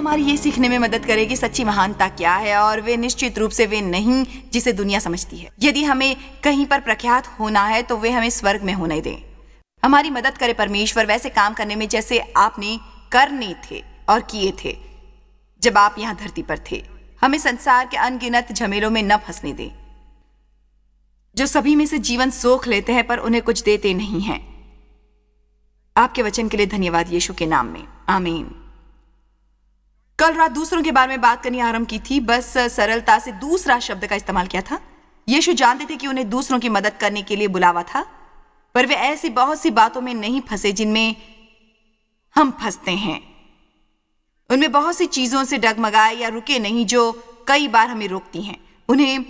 हमारी ये सीखने में मदद करे कि सच्ची महानता क्या है, और वे निश्चित रूप से वे नहीं जिसे दुनिया समझती है। यदि हमें कहीं पर प्रख्यात होना है तो वे हमें स्वर्ग में होने दें। हमारी मदद करे परमेश्वर वैसे काम करने में जैसे आपने करने थे और किए थे जब आप यहाँ धरती पर थे। हमें संसार के अनगिनत झमेलों में न फंसने दें, जो सभी में से जीवन सोख लेते हैं पर उन्हें कुछ देते नहीं हैं। आपके वचन के लिए धन्यवाद यीशु के नाम में, आमीन। कल रात दूसरों के बारे में बात करनी आरंभ की थी, बस सरलता से दूसरा शब्द का इस्तेमाल किया था। यीशु जानते थे कि उन्हें दूसरों की मदद करने के लिए बुलावा था, पर वे ऐसी बहुत सी बातों में नहीं फंसे जिनमें हम फंसते हैं। उनमें बहुत सी चीजों से डगमगाए या रुके नहीं जो कई बार हमें रोकती हैं। उन्हें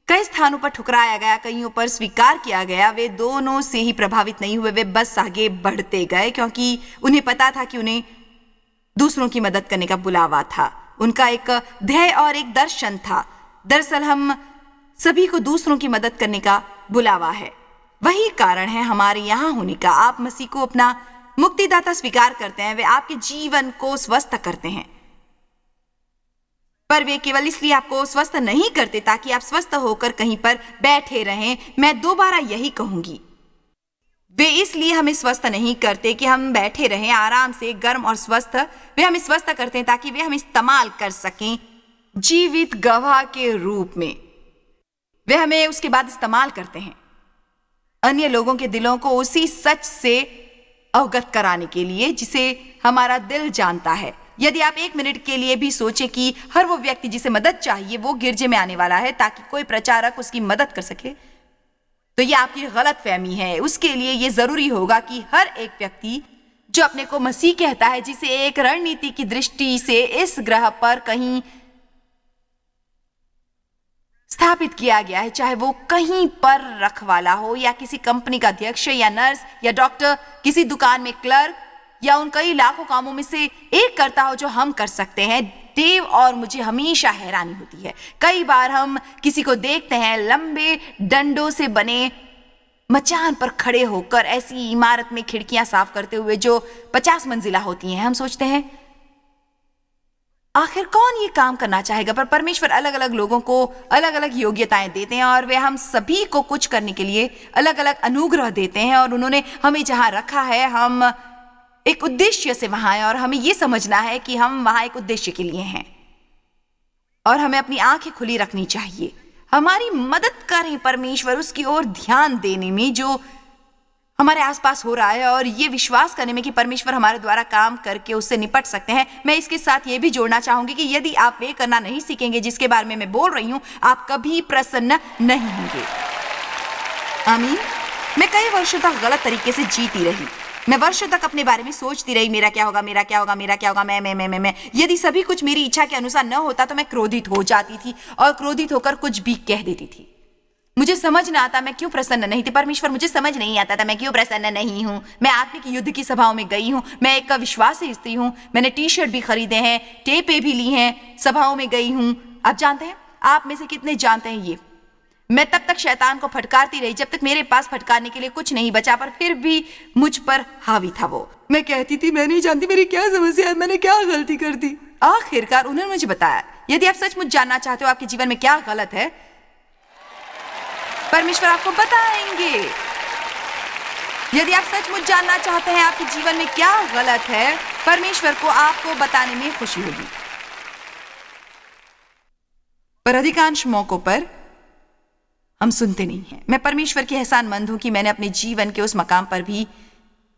कई स्थानों पर ठुकराया गया, कईयों पर स्वीकार किया गया। वे दोनों से ही प्रभावित नहीं हुए, वे बस आगे बढ़ते गए क्योंकि उन्हें पता था कि उन्हें दूसरों की मदद करने का बुलावा था। उनका एक ध्येय और एक दर्शन था। दरअसल हम सभी को दूसरों की मदद करने का बुलावा है। वही कारण है हमारे यहाँ होने का। आप मसीह को अपना मुक्तिदाता स्वीकार करते हैं, वे आपके जीवन को स्वस्थ करते हैं, पर वे केवल इसलिए आपको स्वस्थ नहीं करते ताकि आप स्वस्थ होकर कहीं पर बैठे रहें। मैं दोबारा यही कहूंगी, वे इसलिए हमें स्वस्थ नहीं करते कि हम बैठे रहें आराम से गर्म और स्वस्थ। वे हमें स्वस्थ करते हैं ताकि वे हमें इस्तेमाल कर सकें जीवित गवाह के रूप में। वे हमें उसके बाद इस्तेमाल करते हैं अन्य लोगों के दिलों को उसी सच से अवगत कराने के लिए जिसे हमारा दिल जानता है। यदि आप एक मिनट के लिए भी सोचें कि हर वो व्यक्ति जिसे मदद चाहिए वो गिरजे में आने वाला है ताकि कोई प्रचारक उसकी मदद कर सके, तो ये आपकी गलत फहमी है। उसके लिए ये जरूरी होगा कि हर एक व्यक्ति जो अपने को मसीह कहता है, जिसे एक रणनीति की दृष्टि से इस ग्रह पर कहीं स्थापित किया गया है, चाहे वो कहीं पर रखवाला हो या किसी कंपनी का अध्यक्ष या नर्स या डॉक्टर, किसी दुकान में क्लर्क या उन कई लाखों कामों में से एक करता हो जो हम कर सकते हैं। देव और मुझे हमेशा हैरानी होती है, कई बार हम किसी को देखते हैं लंबे डंडों से बने मचान पर खड़े होकर ऐसी इमारत में खिड़कियां साफ करते हुए जो 50 मंजिला होती हैं। हम सोचते हैं आखिर कौन ये काम करना चाहेगा, पर परमेश्वर अलग अलग लोगों को अलग अलग योग्यताएं देते हैं और वे हम सभी को कुछ करने के लिए अलग अलग अनुग्रह देते हैं। और उन्होंने हमें जहां रखा है हम एक उद्देश्य से वहां हैं, और हमें यह समझना है कि हम वहां एक उद्देश्य के लिए हैं और हमें अपनी आंखें खुली रखनी चाहिए। हमारी मदद करें परमेश्वर उसकी ओर ध्यान देने में जो हमारे आसपास हो रहा है, और ये विश्वास करने में कि परमेश्वर हमारे द्वारा काम करके उससे निपट सकते हैं। मैं इसके साथ ये भी जोड़ना चाहूंगी कि यदि आप वे करना नहीं सीखेंगे जिसके बारे में मैं बोल रही हूं, आप कभी प्रसन्न नहीं होंगे। आमीन। मैं कई वर्षों तक गलत तरीके से जीती रही। मैं वर्षों तक अपने बारे में सोचती रही, मेरा क्या होगा, मेरा क्या होगा, मेरा क्या होगा, मैं। यदि सभी कुछ मेरी इच्छा के अनुसार न होता तो मैं क्रोधित हो जाती थी और क्रोधित होकर कुछ भी कह देती थी। मुझे समझ न आता मैं क्यों प्रसन्न नहीं थी। परमेश्वर, मुझे समझ नहीं आता था मैं क्यों प्रसन्न नहीं हूँ। मैं आत्मिक युद्ध की सभाओं में गई हूँ, मैं एक विश्वासी स्त्री हूँ, मैंने टी-शर्ट भी खरीदे हैं, टेपें भी ली हैं, सभाओं में गई हूँ। आप जानते हैं, आप में से कितने जानते हैं ये, मैं तब तक शैतान को फटकारती रही जब तक मेरे पास फटकारने के लिए कुछ नहीं बचा, पर फिर भी मुझ पर हावी था वो। मैं कहती थी मैं नहीं जानती मेरी क्या समस्या है, मैंने क्या गलती कर दी। आखिरकार उन्होंने मुझे बताया, यदि आप सचमुच जानना चाहते हो आपके जीवन में क्या गलत है, परमेश्वर आपको बताएंगे। यदि आप सचमुच जानना चाहते हैं आपके जीवन में क्या गलत है, परमेश्वर को आपको बताने में खुशी होगी। पर अधिकांश मौकों पर हम सुनते नहीं हैं। मैं परमेश्वर की एहसानमंद हूं कि मैंने अपने जीवन के उस मकाम पर भी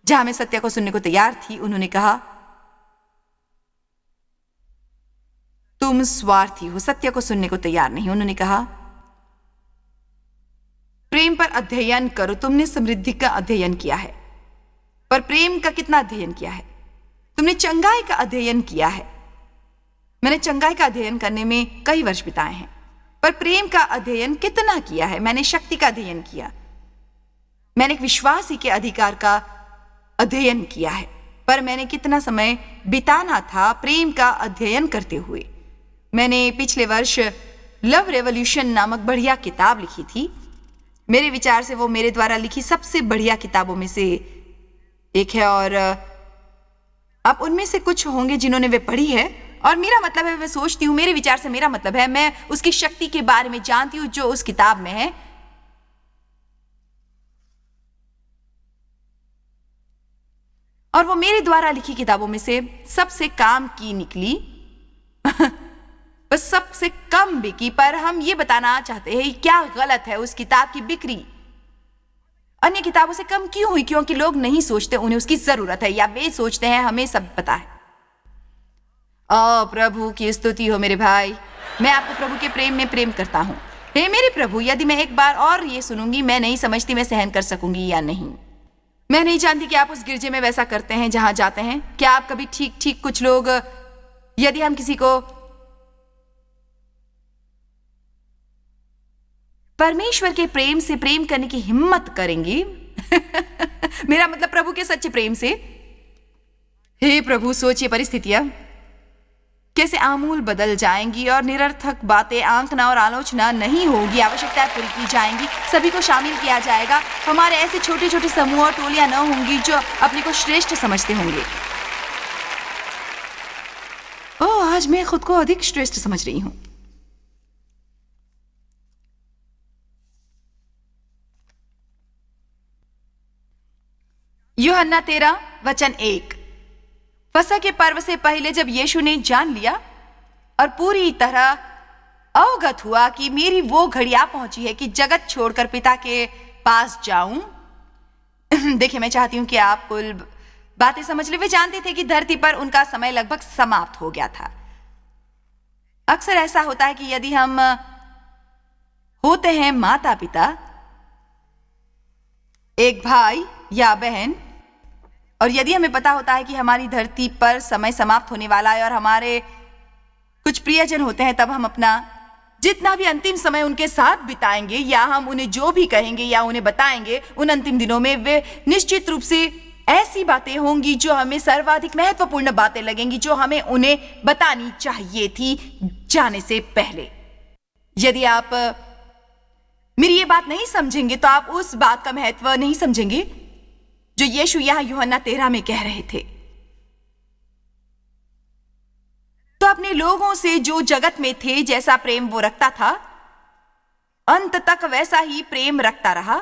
जहां मैं सत्य को सुनने को तैयार थी, उन्होंने कहा तुम स्वार्थी हो, सत्य को सुनने को तैयार नहीं। उन्होंने कहा प्रेम पर अध्ययन करो, तुमने समृद्धि का अध्ययन किया है, पर प्रेम का कितना अध्ययन किया है? तुमने चंगाई का अध्ययन किया है, मैंने चंगाई का अध्ययन करने में कई वर्ष बिताए हैं, पर प्रेम का अध्ययन कितना किया है? मैंने शक्ति का अध्ययन किया, मैंने एक विश्वासी के अधिकार का अध्ययन किया है, पर मैंने कितना समय बिताना था प्रेम का अध्ययन करते हुए। मैंने पिछले वर्ष लव रेवोल्यूशन नामक बढ़िया किताब लिखी थी। मेरे विचार से वो मेरे द्वारा लिखी सबसे बढ़िया किताबों में से एक है, और आप उनमें से कुछ होंगे जिन्होंने वे पढ़ी है, और मेरा मतलब है, मैं सोचती हूँ, मेरे विचार से मेरा मतलब है, मैं उसकी शक्ति के बारे में जानती हूँ जो उस किताब में है। और वो मेरे द्वारा लिखी किताबों में से सबसे काम की निकली। बस सबसे कम बिकी, पर हम ये बताना चाहते हैं क्या गलत है उस किताब की बिक्री अन्य किताबों से कम क्यों हुई? क्योंकि लोग नहीं सोचते उन्हें उसकी जरूरत है, या वे सोचते हैं हमें सब पता है। ओ प्रभु की स्तुति हो मेरे भाई, मैं आपको प्रभु के प्रेम में प्रेम करता हूँ। हे मेरे प्रभु, यदि मैं एक बार और ये सुनूंगी, मैं नहीं समझती मैं सहन कर सकूंगी या नहीं। मैं नहीं जानती कि आप उस गिरजे में वैसा करते हैं जहां जाते हैं। क्या आप कभी ठीक कुछ लोग, यदि हम किसी को परमेश्वर के प्रेम से प्रेम करने की हिम्मत करेंगे मेरा मतलब प्रभु के सच्चे प्रेम से। हे प्रभु, सोचिए परिस्थितियां कैसे आमूल बदल जाएंगी और निरर्थक बातें, आंकना और आलोचना नहीं होगी, आवश्यकताएं पूरी की जाएंगी, सभी को शामिल किया जाएगा। हमारे ऐसे छोटे छोटे समूह और टोलियां न होंगी जो अपने को श्रेष्ठ समझते होंगे। ओह, आज मैं खुद को अधिक श्रेष्ठ समझ रही हूं। यूहन्ना 13:1। फसह के पर्व से पहले जब यीशु ने जान लिया और पूरी तरह अवगत हुआ कि मेरी वो घड़ी आ पहुंची है कि जगत छोड़कर पिता के पास जाऊं। देखिए, मैं चाहती हूं कि आप कुल बातें समझ ले। वे जानते थे कि धरती पर उनका समय लगभग समाप्त हो गया था। अक्सर ऐसा होता है कि यदि हम होते हैं माता पिता, एक भाई या बहन, और यदि हमें पता होता है कि हमारी धरती पर समय समाप्त होने वाला है और हमारे कुछ प्रियजन होते हैं, तब हम अपना जितना भी अंतिम समय उनके साथ बिताएंगे, या हम उन्हें जो भी कहेंगे या उन्हें बताएंगे, उन अंतिम दिनों में वे निश्चित रूप से ऐसी बातें होंगी जो हमें सर्वाधिक महत्वपूर्ण बातें लगेंगी, जो हमें उन्हें बतानी चाहिए थी जाने से पहले। यदि आप मेरी ये बात नहीं समझेंगे तो आप उस बात का महत्व नहीं समझेंगे जो यीशु यहां यूहन्ना 13 में कह रहे थे। तो अपने लोगों से जो जगत में थे, जैसा प्रेम वो रखता था, अंत तक वैसा ही प्रेम रखता रहा।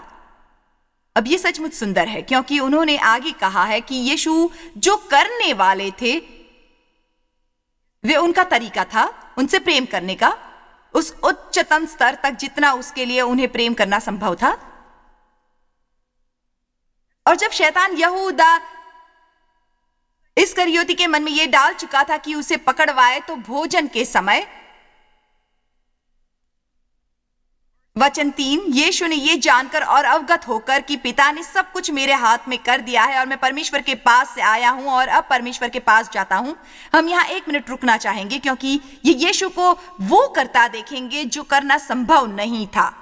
अब ये सचमुच सुंदर है, क्योंकि उन्होंने आगे कहा है कि यीशु जो करने वाले थे, वे उनका तरीका था उनसे प्रेम करने का, उस उच्चतम स्तर तक जितना उसके लिए उन्हें प्रेम करना संभव था। और जब शैतान यहूदा इस्करियोती के मन में यह डाल चुका था कि उसे पकड़वाए, तो भोजन के समय, वचन 3, यीशु ने यह जानकर और अवगत होकर कि पिता ने सब कुछ मेरे हाथ में कर दिया है और मैं परमेश्वर के पास से आया हूं और अब परमेश्वर के पास जाता हूं। हम यहां 1 मिनट रुकना चाहेंगे, क्योंकि ये यीशु को वो करता देखेंगे जो करना संभव नहीं था।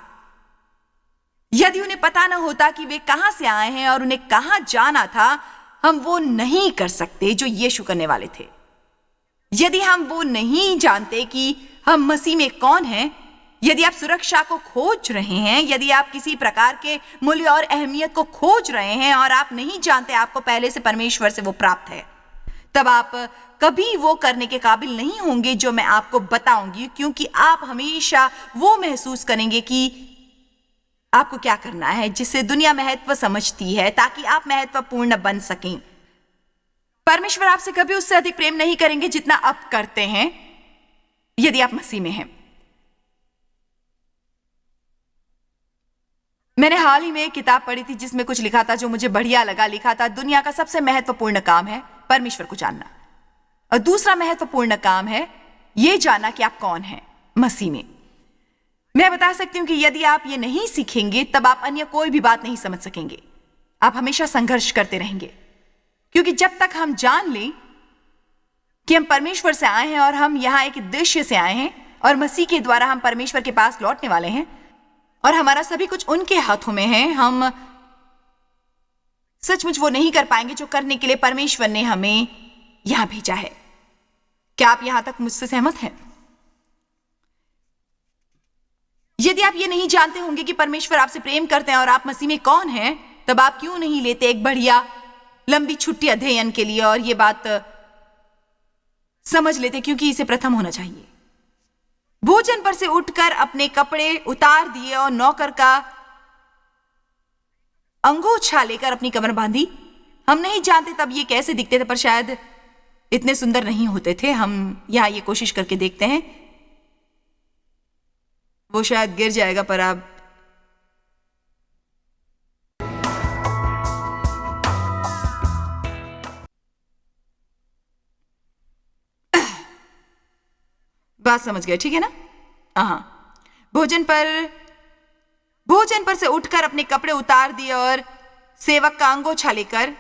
यदि उन्हें पता न होता कि वे कहां से आए हैं और उन्हें कहां जाना था, हम वो नहीं कर सकते जो यीशु करने वाले थे। यदि हम वो नहीं जानते कि हम मसीह में कौन हैं, यदि आप सुरक्षा को खोज रहे हैं, यदि आप किसी प्रकार के मूल्य और अहमियत को खोज रहे हैं और आप नहीं जानते आपको पहले से परमेश्वर से वो प्राप्त है, तब आप कभी वो करने के काबिल नहीं होंगे जो मैं आपको बताऊंगी, क्योंकि आप हमेशा वो महसूस करेंगे कि आपको क्या करना है जिससे दुनिया महत्व समझती है, ताकि आप महत्वपूर्ण बन सकें। परमेश्वर आपसे कभी उससे अधिक प्रेम नहीं करेंगे जितना आप करते हैं, यदि आप मसीह में हैं। मैंने हाल ही में एक किताब पढ़ी थी जिसमें कुछ लिखा था जो मुझे बढ़िया लगा। लिखा था, दुनिया का सबसे महत्वपूर्ण काम है परमेश्वर को जानना, और दूसरा महत्वपूर्ण काम है यह जानना कि आप कौन हैं मसीह में। मैं बता सकती हूं कि यदि आप ये नहीं सीखेंगे, तब आप अन्य कोई भी बात नहीं समझ सकेंगे। आप हमेशा संघर्ष करते रहेंगे, क्योंकि जब तक हम जान लें कि हम परमेश्वर से आए हैं और हम यहां एक उद्देश्य से आए हैं और मसीह के द्वारा हम परमेश्वर के पास लौटने वाले हैं और हमारा सभी कुछ उनके हाथों में है, हम सचमुच वो नहीं कर पाएंगे जो करने के लिए परमेश्वर ने हमें यहां भेजा है। क्या आप यहां तक मुझसे सहमत हैं? यदि आप ये नहीं जानते होंगे कि परमेश्वर आपसे प्रेम करते हैं और आप मसीह में कौन हैं, तब आप क्यों नहीं लेते एक बढ़िया लंबी छुट्टी अध्ययन के लिए और ये बात समझ लेते क्योंकि इसे प्रथम होना चाहिए। भोजन पर से उठकर अपने कपड़े उतार दिए और नौकर का अंगोछा लेकर अपनी कमर बांधी। हम नहीं जानते तब ये कैसे दिखते थे, पर शायद इतने सुंदर नहीं होते थे। हम यहां ये कोशिश करके देखते हैं। वो शायद गिर जाएगा, पर आप बात समझ गए, ठीक है ना? हाँ। भोजन पर से उठकर अपने कपड़े उतार दिए और सेवक का अंगोछा लेकर,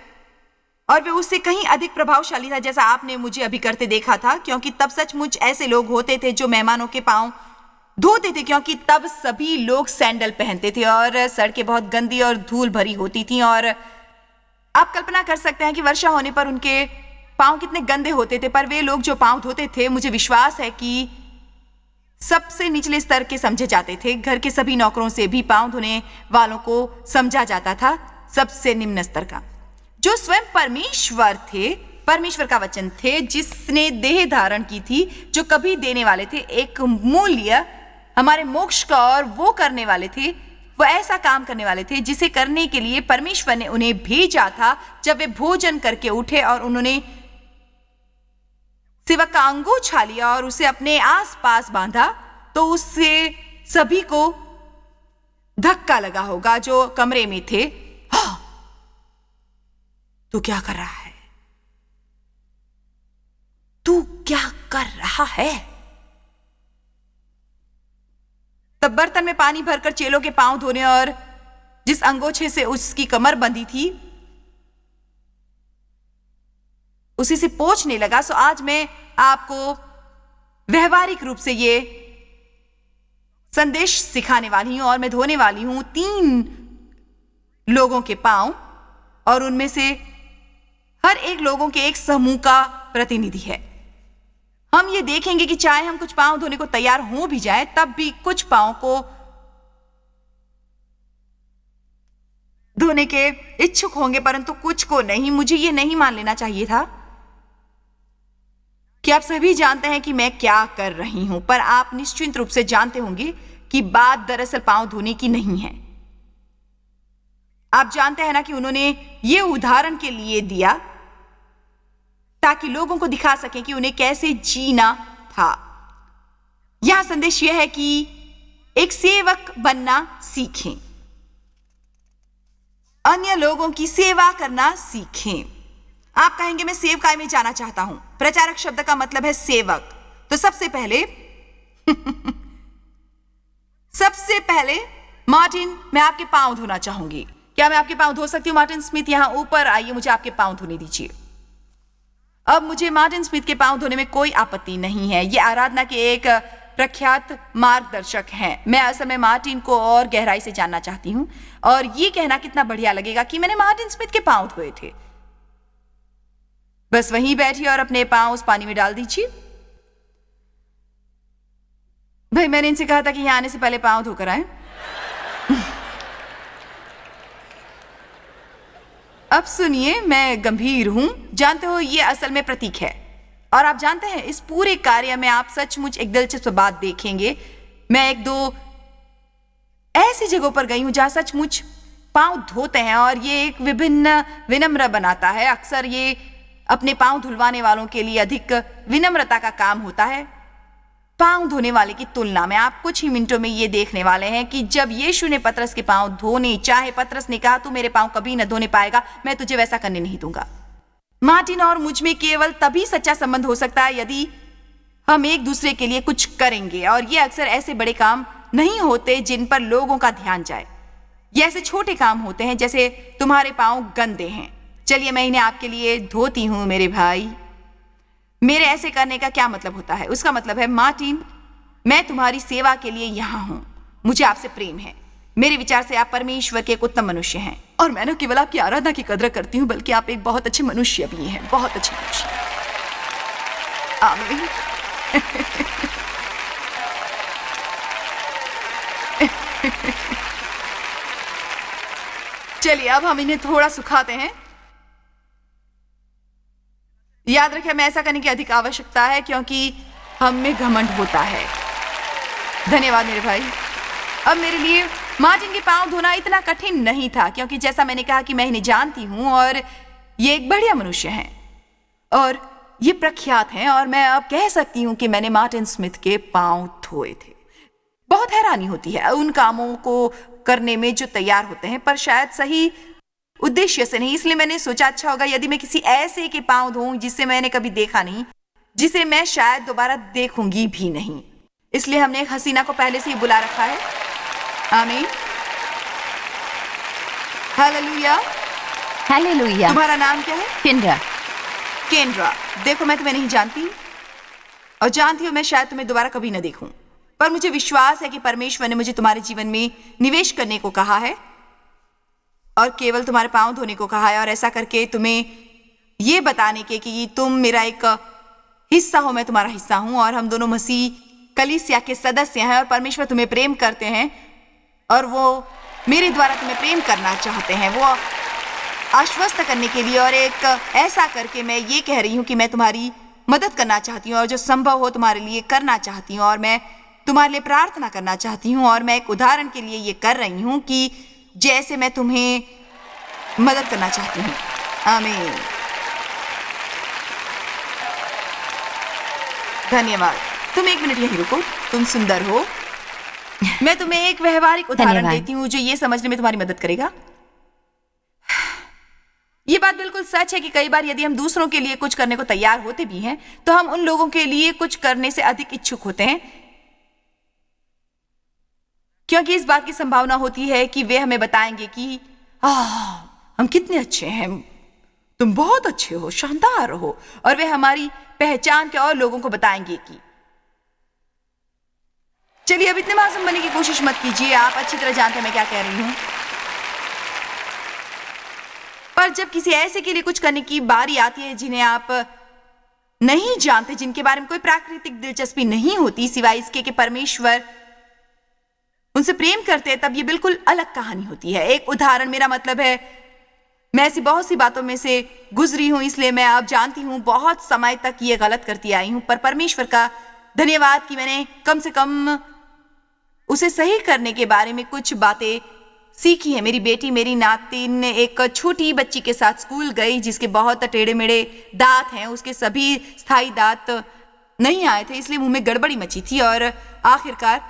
और वे उससे कहीं अधिक प्रभावशाली था जैसा आपने मुझे अभी करते देखा था, क्योंकि तब सचमुच ऐसे लोग होते थे जो मेहमानों के पांव धोते थे, क्योंकि तब सभी लोग सैंडल पहनते थे और सड़कें बहुत गंदी और धूल भरी होती थीं। और आप कल्पना कर सकते हैं कि वर्षा होने पर उनके पांव कितने गंदे होते थे। पर वे लोग जो पांव धोते थे, मुझे विश्वास है कि सबसे निचले स्तर के समझे जाते थे। घर के सभी नौकरों से भी पांव धोने वालों को समझा जाता था सबसे निम्न स्तर का, जो स्वयं परमेश्वर थे, परमेश्वर का वचन थे, जिसने देह धारण की थी, जो कभी देने वाले थे एक मूल्य हमारे मोक्ष का, और वो करने वाले थे, वो ऐसा काम करने वाले थे जिसे करने के लिए परमेश्वर ने उन्हें भेजा था। जब वे भोजन करके उठे और उन्होंने सेवक का अंगोछा लिया और उसे अपने आसपास बांधा, तो उससे सभी को धक्का लगा होगा जो कमरे में थे। हाँ, तू क्या कर रहा है? तू क्या कर रहा है? तब बर्तन में पानी भरकर चेलों के पांव धोने और जिस अंगोछे से उसकी कमर बंधी थी उसी से पोंछने लगा। सो आज मैं आपको व्यवहारिक रूप से ये संदेश सिखाने वाली हूं, और मैं धोने वाली हूं 3 लोगों के पांव, और उनमें से हर एक लोगों के एक समूह का प्रतिनिधि है। हम ये देखेंगे कि चाहे हम कुछ पांव धोने को तैयार हो भी जाए, तब भी कुछ पांव को धोने के इच्छुक होंगे, परंतु कुछ को नहीं। मुझे ये नहीं मान लेना चाहिए था कि आप सभी जानते हैं कि मैं क्या कर रही हूं, पर आप निश्चित रूप से जानते होंगे कि बात दरअसल पांव धोने की नहीं है। आप जानते हैं ना कि उन्होंने ये उदाहरण के लिए दिया ताकि लोगों को दिखा सकें कि उन्हें कैसे जीना था। यहां संदेश यह है कि एक सेवक बनना सीखें, अन्य लोगों की सेवा करना सीखें। आप कहेंगे मैं सेवकाई में जाना चाहता हूं। प्रचारक शब्द का मतलब है सेवक। तो सबसे पहले मार्टिन, मैं आपके पांव धोना चाहूंगी। क्या मैं आपके पांव धो सकती हूँ? मार्टिन स्मिथ यहां ऊपर आइए, मुझे आपके पांव धोने दीजिए। अब मुझे मार्टिन स्मिथ के पांव धोने में कोई आपत्ति नहीं है। ये आराधना के एक प्रख्यात मार्गदर्शक हैं। मैं असल में मार्टिन को और गहराई से जानना चाहती हूं, और ये कहना कितना बढ़िया लगेगा कि मैंने मार्टिन स्मिथ के पांव धोए थे। बस वहीं बैठिए और अपने पांव उस पानी में डाल दीजिए। भाई, मैंने इनसे कहा था कि यहां आने से पहले पांव धोकर आए। अब सुनिए, मैं गंभीर हूं। जानते हो, ये असल में प्रतीक है। और आप जानते हैं, इस पूरे कार्य में आप सचमुच एक दिलचस्प बात देखेंगे। मैं 1-2 ऐसी जगहों पर गई हूं जहां सचमुच पांव धोते हैं, और ये एक विनम्र बनाता है। अक्सर ये अपने पांव धुलवाने वालों के लिए अधिक विनम्रता का काम होता है पांव धोने वाले की तुलना में। आप कुछ ही मिनटों में ये देखने वाले हैं कि जब यीशु ने पतरस के पांव धोने चाहे, पतरस ने कहा, तू मेरे पांव कभी न धोने पाएगा, मैं तुझे वैसा करने नहीं दूंगा। मार्टिन और मुझ में केवल तभी सच्चा संबंध हो सकता है यदि हम एक दूसरे के लिए कुछ करेंगे, और ये अक्सर ऐसे बड़े काम नहीं होते जिन पर लोगों का ध्यान जाए। ये ऐसे छोटे काम होते हैं, जैसे तुम्हारे पांव गंदे हैं, चलिए मैं इन्हें आपके लिए धोती हूं मेरे भाई। मेरे ऐसे करने का क्या मतलब होता है? उसका मतलब है, मार्टिन, मैं तुम्हारी सेवा के लिए यहां हूं, मुझे आपसे प्रेम है। मेरे विचार से आप परमेश्वर के एक उत्तम मनुष्य हैं, और मैं न केवल आपकी आराधना की कदर करती हूं, बल्कि आप एक बहुत अच्छे मनुष्य भी हैं, बहुत अच्छे मनुष्य। आमीन। चलिए अब हम इन्हें थोड़ा सुखाते हैं। याद रखें, हमें ऐसा करने की अधिक आवश्यकता है क्योंकि हम में घमंड होता है। धन्यवाद मेरे भाई। अब मेरे लिए मार्टिन के पांव धोना इतना कठिन नहीं था क्योंकि जैसा मैंने कहा कि मैं इन्हें जानती हूं और ये एक बढ़िया मनुष्य हैं और ये प्रख्यात हैं और मैं अब कह सकती हूं कि मैंने मार्टिन स्मिथ के पांव धोए थे। बहुत हैरानी होती है उन कामों को करने में जो तैयार होते हैं, पर शायद सही उद्देश्य से नहीं। इसलिए मैंने सोचा अच्छा होगा यदि मैं किसी ऐसे के पांव धोऊं जिसे मैंने कभी देखा नहीं, जिसे मैं शायद दोबारा देखूंगी भी नहीं। इसलिए हमने एक हसीना को पहले से ही बुला रखा है। आमीन, हालेलुया, हालेलुया। तुम्हारा नाम क्या है? केंद्रा। केंद्रा। देखो, मैं तुम्हें नहीं जानती और जानती हूं मैं शायद तुम्हें दोबारा कभी न देखूं, पर मुझे विश्वास है कि परमेश्वर ने मुझे तुम्हारे जीवन में निवेश करने को कहा है और केवल तुम्हारे पांव धोने को कहा है, और ऐसा करके तुम्हें ये बताने के कि तुम मेरा एक हिस्सा हो, मैं तुम्हारा हिस्सा हूं और हम दोनों मसीह कलीसिया के सदस्य हैं और परमेश्वर तुम्हें प्रेम करते हैं और वो मेरे द्वारा तुम्हें प्रेम करना चाहते हैं, वो आश्वस्त करने के लिए। और एक ऐसा करके मैं ये कह रही हूँ कि मैं तुम्हारी मदद करना चाहती हूँ और जो संभव हो तुम्हारे लिए करना चाहती हूँ और मैं तुम्हारे लिए प्रार्थना करना चाहती हूँ। और मैं एक उदाहरण के लिए ये कर रही हूँ कि जैसे मैं तुम्हें मदद करना चाहती हूँ। आमीन, धन्यवाद। तुम एक मिनट यहीं रुको, तुम सुंदर हो। मैं तुम्हें एक व्यवहारिक उदाहरण देती हूँ जो ये समझने में तुम्हारी मदद करेगा। ये बात बिल्कुल सच है कि कई बार यदि हम दूसरों के लिए कुछ करने को तैयार होते भी हैं तो हम उन लोगों के लिए कुछ करने से अधिक इच्छुक होते हैं क्योंकि इस बात की संभावना होती है कि वे हमें बताएंगे कि हम कितने अच्छे हैं, तुम बहुत अच्छे हो, शानदार हो, और वे हमारी पहचान के और लोगों को बताएंगे कि चलिए अब इतने मासूम बनने की कोशिश मत कीजिए, आप अच्छी तरह जानते हैं मैं क्या कह रही हूं। पर जब किसी ऐसे के लिए कुछ करने की बारी आती है जिन्हें आप नहीं जानते, जिनके बारे में कोई प्राकृतिक दिलचस्पी नहीं होती सिवाय इसके कि परमेश्वर उनसे प्रेम करते हैं, तब ये बिल्कुल अलग कहानी होती है। एक उदाहरण, मेरा मतलब है मैं ऐसी बहुत सी बातों में से गुजरी हूं, इसलिए मैं अब जानती हूं बहुत समय तक ये गलत करती आई हूं, पर परमेश्वर का धन्यवाद कि मैंने कम से कम उसे सही करने के बारे में कुछ बातें सीखी है। मेरी बेटी, मेरी नातिन एक छोटी बच्ची के साथ स्कूल गई जिसके बहुत टेढ़े मेढ़े दांत हैं, उसके सभी स्थायी दांत नहीं आए थे, इसलिए मुंह में गड़बड़ी मची थी और आखिरकार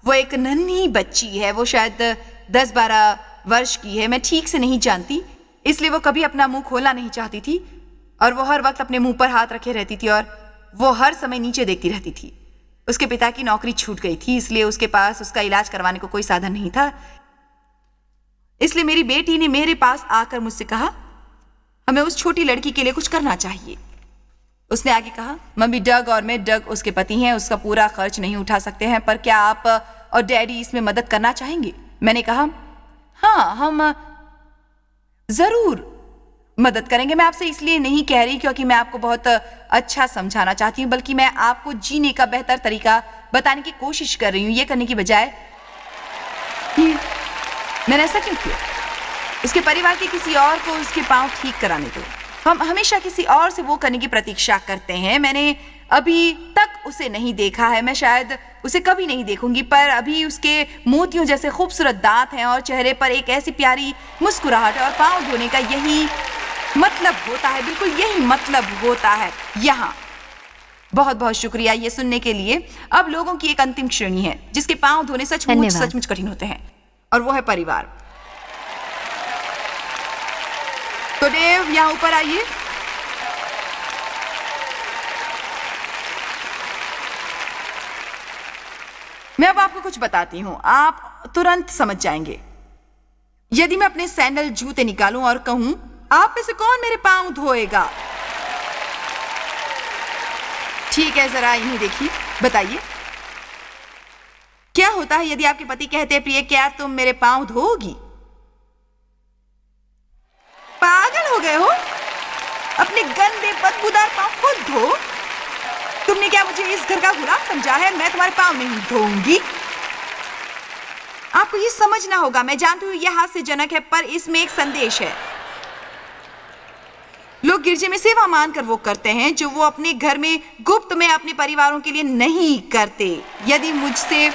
वो एक नन्ही बच्ची है, वो शायद 10-12 वर्ष की है, मैं ठीक से नहीं जानती, इसलिए वो कभी अपना मुंह खोलना नहीं चाहती थी और वो हर वक्त अपने मुंह पर हाथ रखे रहती थी और वो हर समय नीचे देखती रहती थी। उसके पिता की नौकरी छूट गई थी, इसलिए उसके पास उसका इलाज करवाने को कोई साधन नहीं था। इसलिए मेरी बेटी ने मेरे पास आकर मुझसे कहा हमें उस छोटी लड़की के लिए कुछ करना चाहिए। उसने आगे कहा, मम्मी, डग और मैं, डग उसके पति हैं, उसका पूरा खर्च नहीं उठा सकते हैं, पर क्या आप और डैडी इसमें मदद करना चाहेंगे? मैंने कहा हाँ, हम जरूर मदद करेंगे। मैं आपसे इसलिए नहीं कह रही क्योंकि मैं आपको बहुत अच्छा समझाना चाहती हूँ, बल्कि मैं आपको जीने का बेहतर तरीका बताने की कोशिश कर रही हूँ, ये करने की बजाय मैंने ऐसा क्यों किया? उसके परिवार के किसी और को उसके पांव ठीक कराने दो। हम हमेशा किसी और से वो करने की प्रतीक्षा करते हैं। मैंने अभी तक उसे नहीं देखा है, मैं शायद उसे कभी नहीं देखूंगी, पर अभी उसके मोतियों जैसे खूबसूरत दांत हैं और चेहरे पर एक ऐसी प्यारी मुस्कुराहट है और पांव धोने का यही मतलब होता है, बिल्कुल यही मतलब होता है यहाँ। बहुत बहुत शुक्रिया ये सुनने के लिए। अब लोगों की एक अंतिम श्रेणी है जिसके पांव धोने सचमुच कठिन होते हैं और वो है परिवार। तो देव यहाँ ऊपर आइए। मैं अब आपको कुछ बताती हूं, आप तुरंत समझ जाएंगे। यदि मैं अपने सैंडल जूते निकालूं और कहूं आप में से कौन मेरे पांव धोएगा? ठीक है, जरा इन्हें देखिए, बताइए क्या होता है यदि आपके पति कहते हैं प्रिय क्या तुम मेरे पांव धोगी? पागल हो गए हो? अपने गंदे बदबूदार पांव खुद धो। तुमने क्या मुझे इस घर का गुलाम समझा है? मैं तुम्हारे पांव नहीं धोऊंगी। आपको ये समझना होगा। मैं जानती हूं यह हास्यजनक है, पर इसमें एक संदेश है। लोग गिरजे में सेवा मानकर वो करते हैं जो वो अपने घर में गुप्त में अपने परिवारों के लिए नहीं करते। यदि मुझसे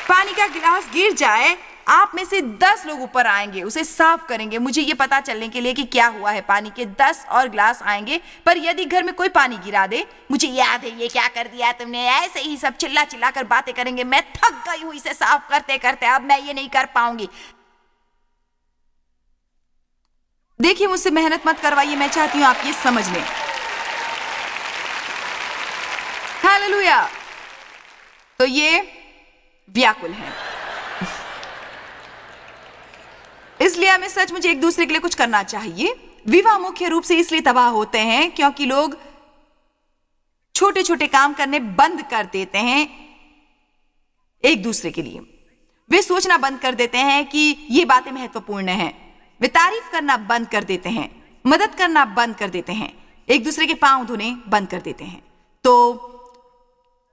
पानी का गिलास गिर जाए, आप में से 10 लोग ऊपर आएंगे, उसे साफ करेंगे, मुझे ये पता चलने के लिए कि क्या हुआ है। पानी के 10 और गिलास आएंगे, पर यदि घर में कोई पानी गिरा दे, मुझे याद है ये क्या कर दिया तुमने, ऐसे ही सब चिल्ला चिल्ला कर बातें करेंगे। मैं थक गई हूं इसे साफ करते करते, अब मैं ये नहीं कर पाऊंगी। देखिए, मुझसे मेहनत मत करवाइए, मैं चाहती हूं आप ये समझ लें। हालेलुया। तो ये व्याकुल है, इसलिए हमें सच मुझे एक दूसरे के लिए कुछ करना चाहिए। विवाह मुख्य रूप से इसलिए तबाह होते हैं क्योंकि लोग छोटे छोटे काम करने बंद कर देते हैं एक दूसरे के लिए। वे सोचना बंद कर देते हैं कि ये बातें महत्वपूर्ण हैं। वे तारीफ करना बंद कर देते हैं, मदद करना बंद कर देते हैं, एक दूसरे के पांव धोने बंद कर देते हैं। तो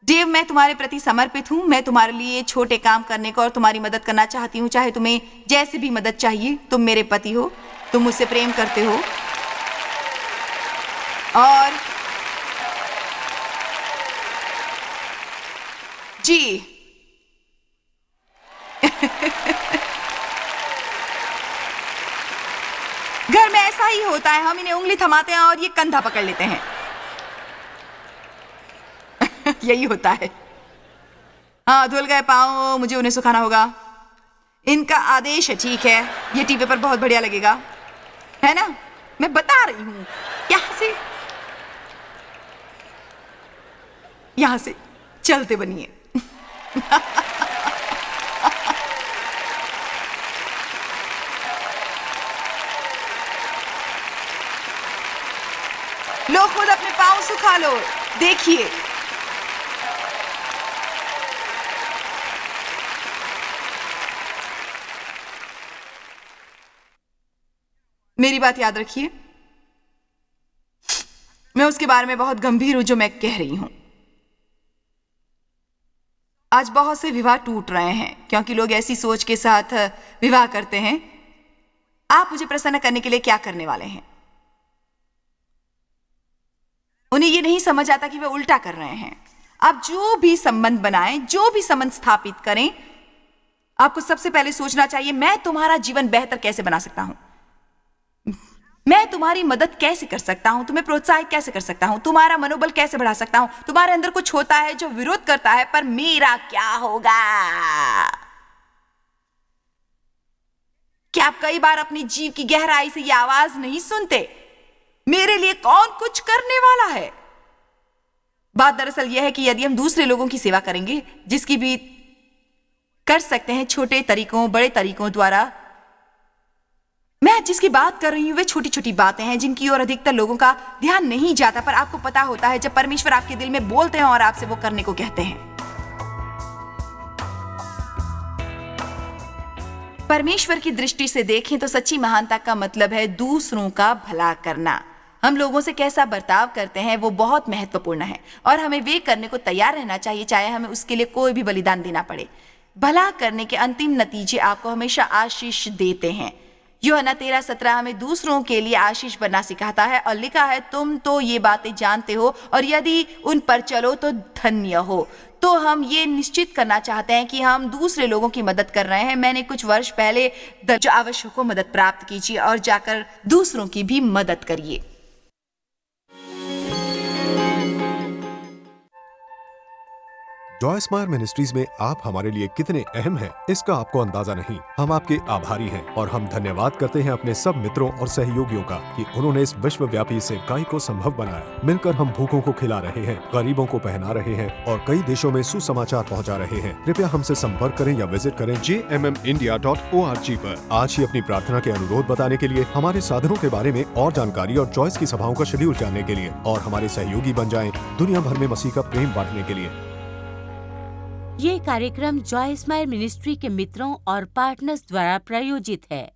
देव, मैं तुम्हारे प्रति समर्पित हूं। मैं तुम्हारे लिए छोटे काम करने को और तुम्हारी मदद करना चाहती हूं, चाहे तुम्हें जैसे भी मदद चाहिए। तुम मेरे पति हो, तुम मुझसे प्रेम करते हो और जी घर में ऐसा ही होता है, हम इन्हें उंगली थमाते हैं और ये कंधा पकड़ लेते हैं। यही होता है। हाँ, धुल गए पाँव, मुझे उन्हें सुखाना होगा। इनका आदेश है, ठीक है, ये टीवी पर बहुत बढ़िया लगेगा, है ना? मैं बता रही हूं। यहां से चलते बनिए। लो, खुद अपने पाँव सुखा लो। देखिए, मेरी बात याद रखिए, मैं उसके बारे में बहुत गंभीर हूं जो मैं कह रही हूं। आज बहुत से विवाह टूट रहे हैं क्योंकि लोग ऐसी सोच के साथ विवाह करते हैं, आप मुझे प्रसन्न करने के लिए क्या करने वाले हैं। उन्हें यह नहीं समझ आता कि वे उल्टा कर रहे हैं। आप जो भी संबंध बनाएं, जो भी संबंध स्थापित करें, आपको सबसे पहले सोचना चाहिए, मैं तुम्हारा जीवन बेहतर कैसे बना सकता हूं, मैं तुम्हारी मदद कैसे कर सकता हूं, तुम्हें प्रोत्साहित कैसे कर सकता हूं, तुम्हारा मनोबल कैसे बढ़ा सकता हूं। तुम्हारे अंदर कुछ होता है जो विरोध करता है, पर मेरा क्या होगा। क्या आप कई बार अपनी जीव की गहराई से यह आवाज नहीं सुनते, मेरे लिए कौन कुछ करने वाला है। बात दरअसल यह है कि यदि हम दूसरे लोगों की सेवा करेंगे, जिसकी भी कर सकते हैं छोटे तरीकों बड़े तरीकों द्वारा, मैं जिसकी बात कर रही हूं वे छोटी छोटी बातें हैं जिनकी ओर अधिकतर लोगों का ध्यान नहीं जाता, पर आपको पता होता है जब परमेश्वर आपके दिल में बोलते हैं और आपसे वो करने को कहते हैं। परमेश्वर की दृष्टि से देखें तो सच्ची महानता का मतलब है दूसरों का भला करना। हम लोगों से कैसा बर्ताव करते हैं वो बहुत महत्वपूर्ण है और हमें वे करने को तैयार रहना चाहिए, चाहे हमें उसके लिए कोई भी बलिदान देना पड़े। भला करने के अंतिम नतीजे आपको हमेशा आशीष देते हैं। यूहन्ना 13:17 हमें दूसरों के लिए आशीष बनना सिखाता है और लिखा है, तुम तो ये बातें जानते हो और यदि उन पर चलो तो धन्य हो। तो हम ये निश्चित करना चाहते हैं कि हम दूसरे लोगों की मदद कर रहे हैं। मैंने कुछ वर्ष पहले जो आवश्यक हो मदद प्राप्त कीजिए और जाकर दूसरों की भी मदद करिए। जॉय स्माइल मिनिस्ट्रीज में आप हमारे लिए कितने अहम हैं, इसका आपको अंदाजा नहीं। हम आपके आभारी हैं और हम धन्यवाद करते हैं अपने सब मित्रों और सहयोगियों का कि उन्होंने इस विश्वव्यापी सेवकाई को संभव बनाया। मिलकर हम भूखों को खिला रहे हैं, गरीबों को पहना रहे हैं और कई देशों में सुसमाचार पहुंचा रहे हैं। कृपया हमसे संपर्क करें या विजिट करें jmmindia.org पर। आज ही अपनी प्रार्थना के अनुरोध बताने के लिए, हमारे साधनों के बारे में और जानकारी और जॉयस की सभाओं का शेड्यूल जानने के लिए और हमारे सहयोगी बन जाएं दुनिया भर में मसीह का प्रेम बांटने के लिए। ये कार्यक्रम जॉय स्माइल मिनिस्ट्री के मित्रों और पार्टनर्स द्वारा प्रायोजित है।